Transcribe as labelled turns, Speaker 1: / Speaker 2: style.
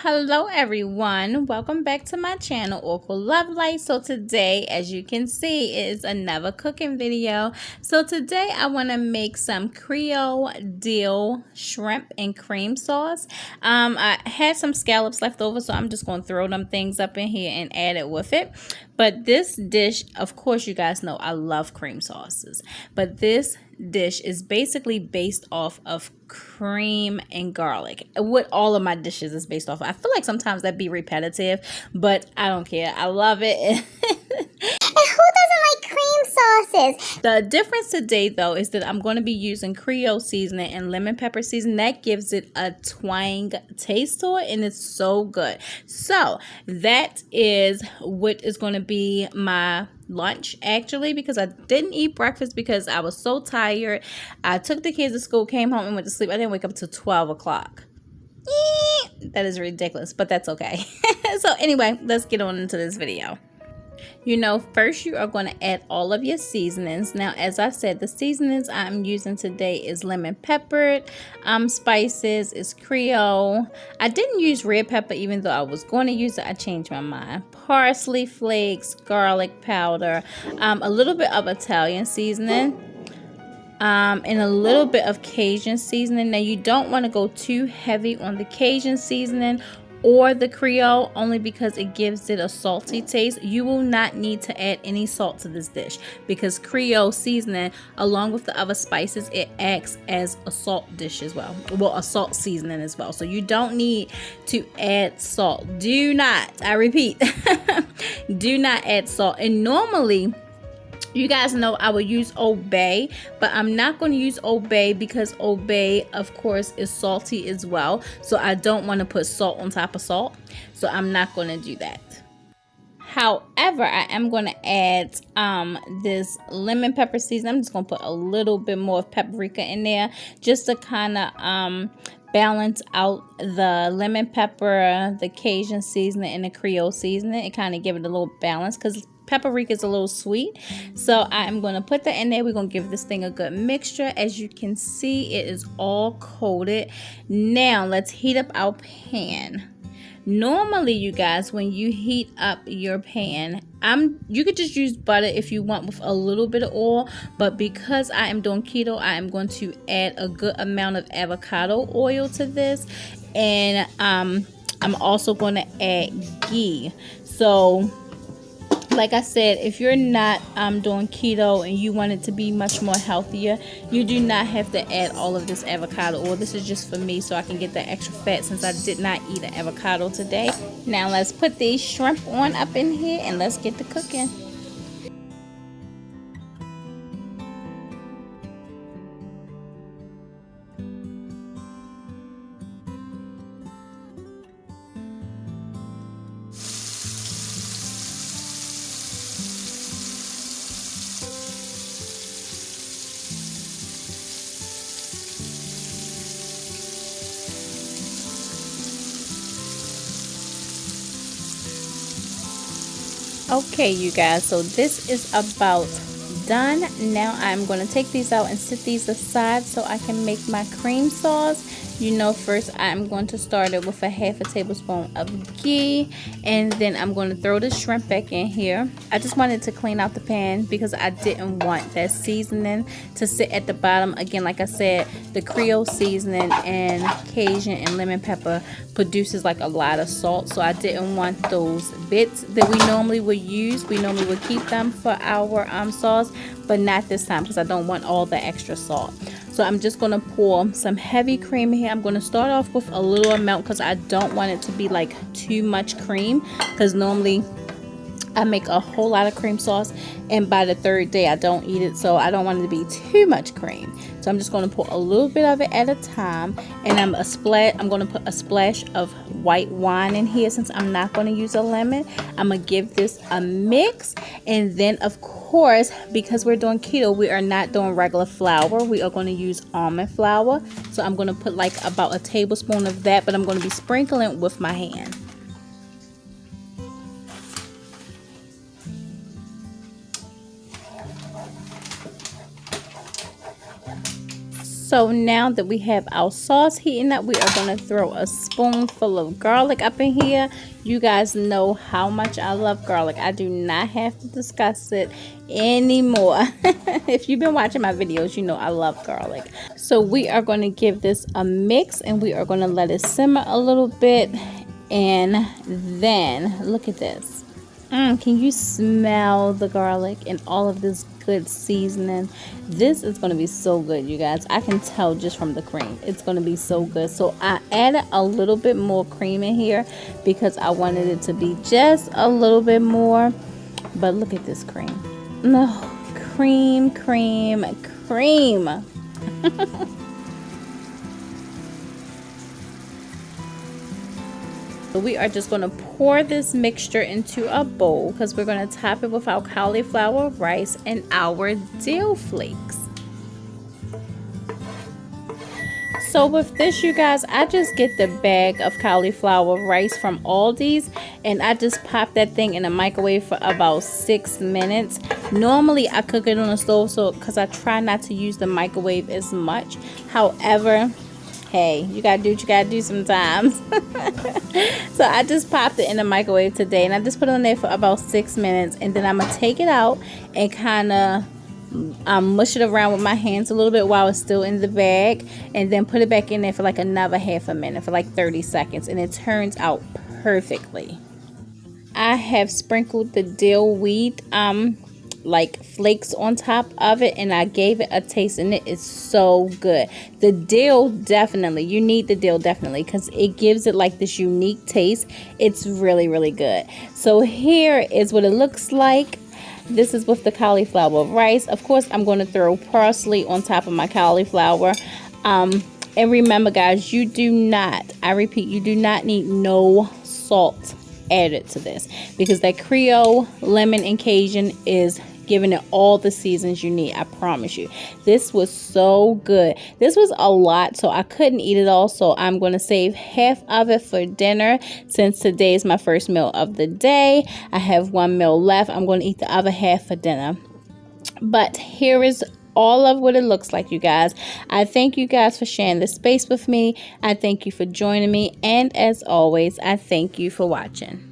Speaker 1: Hello everyone, welcome back to my channel Oracle Love Light. So today, as you can see, is another cooking video. So today I want to make some Creole dill shrimp and cream sauce. I had some scallops left over, so I'm just going to throw them things up in here and add it with it. But this dish, of course, you guys know I love cream sauces, but this dish is basically based off of cream and garlic. What all of my dishes is based off of. I feel like sometimes that'd be repetitive, but I don't care. I love it.
Speaker 2: And who doesn't like cream sauces?
Speaker 1: The difference today, though, is that I'm going to be using Creole seasoning and lemon pepper seasoning. That gives it a twang taste to it, and it's so good. So that is what is going to be my lunch, actually, because I didn't eat breakfast because I was so tired. I took the kids to school, came home, and went to sleep. I didn't wake up until 12 o'clock. That is ridiculous, but that's okay. So anyway, let's get on into this video. You know, first you are going to add all of your seasonings. Now, as I said, the seasonings I'm using today is lemon peppered spices, is Creole. I didn't use red pepper even though I was going to use it. I changed my mind. Parsley flakes, garlic powder, a little bit of Italian seasoning, and a little bit of Cajun seasoning. Now, you don't want to go too heavy on the Cajun seasoning or the Creole, only because it gives it a salty taste. You will not need to add any salt to this dish because Creole seasoning, along with the other spices, it acts as a salt dish as well. Well, a salt seasoning as well. So you don't need to add salt. Do not, I repeat, do not add salt. And normally, you guys know I would use Old Bay, but I'm not going to use Old Bay because Old Bay, of course, is salty as well. So I don't want to put salt on top of salt. So I'm not going to do that. However, I am going to add this lemon pepper seasoning. I'm just going to put a little bit more of paprika in there just to kind of balance out the lemon pepper, the Cajun seasoning, and the Creole seasoning. It kind of give it a little balance because paprika is a little sweet. So I'm going to put that in there. We're going to give this thing a good mixture. As you can see, it is all coated. Now let's heat up our pan. Normally, you guys, when you heat up your pan, you could just use butter if you want with a little bit of oil, but because I am doing keto, I am going to add a good amount of avocado oil to this, and I'm also going to add ghee. So like I said, if you're not doing keto and you want it to be much more healthier, you do not have to add all of this avocado oil. This is just for me so I can get the extra fat since I did not eat an avocado today. Now let's put these shrimp on up in here and let's get to cooking. Okay, you guys, so this is about done. Now I'm going to take these out and set these aside so I can make my cream sauce. You know, first I'm going to start it with a half a tablespoon of ghee, and then I'm going to throw the shrimp back in here. I just wanted to clean out the pan because I didn't want that seasoning to sit at the bottom. Again, like I said, the Creole seasoning and Cajun and lemon pepper produces like a lot of salt, so I didn't want those bits that we normally would use. We normally would keep them for our sauce, but not this time because I don't want all the extra salt. So I'm just going to pour some heavy cream in here. I'm going to start off with a little amount because I don't want it to be like too much cream, because normally I make a whole lot of cream sauce and by the third day I don't eat it, so I don't want it to be too much cream. So I'm just going to pour a little bit of it at a time, and I'm going to put a splash of white wine in here since I'm not going to use a lemon. I'm going to give this a mix, and then of course, because we're doing keto, we are not doing regular flour. We are going to use almond flour. So I'm going to put like about a tablespoon of that, but I'm going to be sprinkling with my hand. So now that we have our sauce heating up, we are going to throw a spoonful of garlic up in here. You guys know how much I love garlic. I do not have to discuss it anymore. If you've been watching my videos, you know I love garlic. So we are going to give this a mix, and we are going to let it simmer a little bit. And then look at this. Can you smell the garlic and all of this good seasoning? This is going to be so good, you guys. I can tell just from the cream. It's going to be so good. So I added a little bit more cream in here because I wanted it to be just a little bit more. But look at this cream. No, cream, cream, cream. We are just going to pour this mixture into a bowl because we're going to top it with our cauliflower rice and our dill flakes. So with this, you guys, I just get the bag of cauliflower rice from Aldi's, and I just pop that thing in the microwave for about 6 minutes. Normally I cook it on the stove, so because I try not to use the microwave as much. However, hey, you gotta do what you gotta do sometimes. So I just popped it in the microwave today, and I just put it on there for about 6 minutes, and then I'm gonna take it out and kind of mush it around with my hands a little bit while it's still in the bag, and then put it back in there for like another half a minute, for like 30 seconds, and it turns out perfectly. I have sprinkled the dill weed like flakes on top of it, and I gave it a taste, and it is so good. The dill, definitely, you need the dill definitely because it gives it like this unique taste. It's really, really good. So here is what it looks like. This is with the cauliflower rice. Of course, I'm going to throw parsley on top of my cauliflower. And remember, guys, you do not, I repeat, you do not need no salt added to this because that Creole, lemon, and Cajun is giving it all the seasons you need. I promise you. This was so good. This was a lot, so I couldn't eat it all, so I'm going to save half of it for dinner since today is my first meal of the day. I have one meal left. I'm going to eat the other half for dinner. But here is all of what it looks like, you guys. I thank you guys for sharing this space with me. I thank you for joining me, and as always, I thank you for watching.